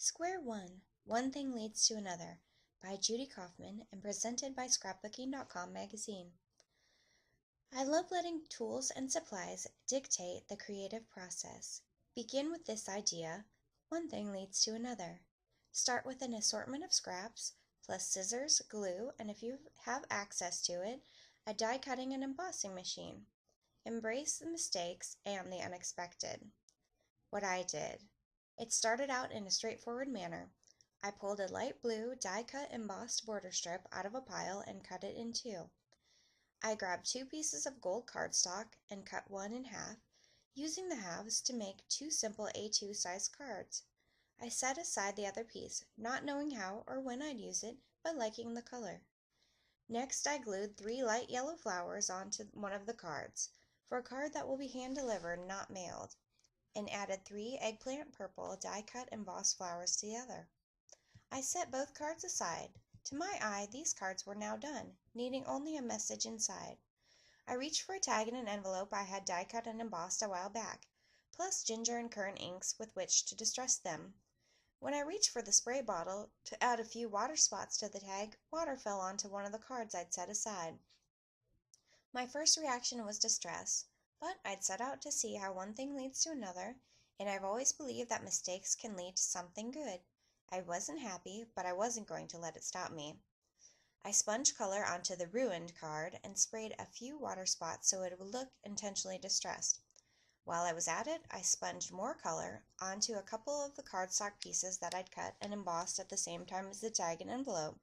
Square One, One Thing Leads to Another by Judy Kaufman and presented by Scrapbooking.com magazine. I love letting tools and supplies dictate the creative process. Begin with this idea, one thing leads to another. Start with an assortment of scraps, plus scissors, glue, and if you have access to it, a die cutting and embossing machine. Embrace the mistakes and the unexpected. What I did. It started out in a straightforward manner. I pulled a light blue die-cut embossed border strip out of a pile and cut it in two. I grabbed 2 pieces of gold cardstock and cut one in half, using the halves to make 2 simple A2 size cards. I set aside the other piece, not knowing how or when I'd use it, but liking the color. Next, I glued 3 light yellow flowers onto one of the cards, for a card that will be hand-delivered, not mailed, and added 3 eggplant purple die-cut embossed flowers to the other. I set both cards aside. To my eye, these cards were now done, needing only a message inside. I reached for a tag in an envelope I had die-cut and embossed a while back, plus ginger and currant inks with which to distress them. When I reached for the spray bottle to add a few water spots to the tag, water fell onto one of the cards I'd set aside. My first reaction was distress, but I'd set out to see how one thing leads to another, and I've always believed that mistakes can lead to something good. I wasn't happy, but I wasn't going to let it stop me. I sponged color onto the ruined card and sprayed a few water spots so it would look intentionally distressed. While I was at it, I sponged more color onto a couple of the cardstock pieces that I'd cut and embossed at the same time as the tag and envelope.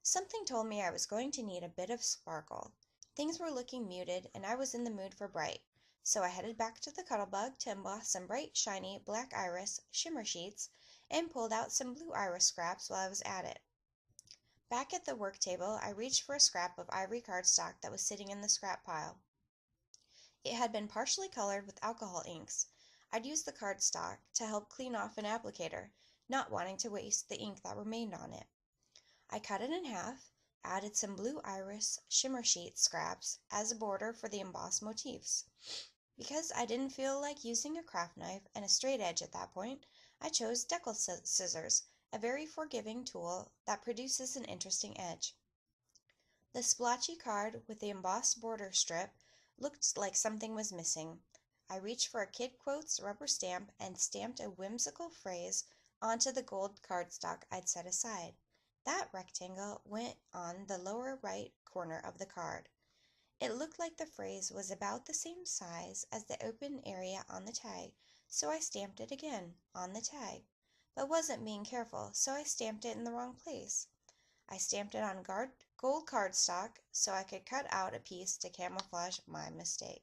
Something told me I was going to need a bit of sparkle. Things were looking muted, and I was in the mood for bright, so I headed back to the Cuttlebug to emboss some bright, shiny black iris shimmer sheets and pulled out some blue iris scraps while I was at it. Back at the work table, I reached for a scrap of ivory cardstock that was sitting in the scrap pile. It had been partially colored with alcohol inks. I'd used the cardstock to help clean off an applicator, not wanting to waste the ink that remained on it. I cut it in half, added some blue iris shimmer sheet scraps as a border for the embossed motifs. Because I didn't feel like using a craft knife and a straight edge at that point, I chose deckle scissors, a very forgiving tool that produces an interesting edge. The splotchy card with the embossed border strip looked like something was missing. I reached for a Kid Quotes rubber stamp and stamped a whimsical phrase onto the gold cardstock I'd set aside. That rectangle went on the lower right corner of the card. It looked like the phrase was about the same size as the open area on the tag, so I stamped it again on the tag, but wasn't being careful, so I stamped it in the wrong place. I stamped it on gold cardstock so I could cut out a piece to camouflage my mistake.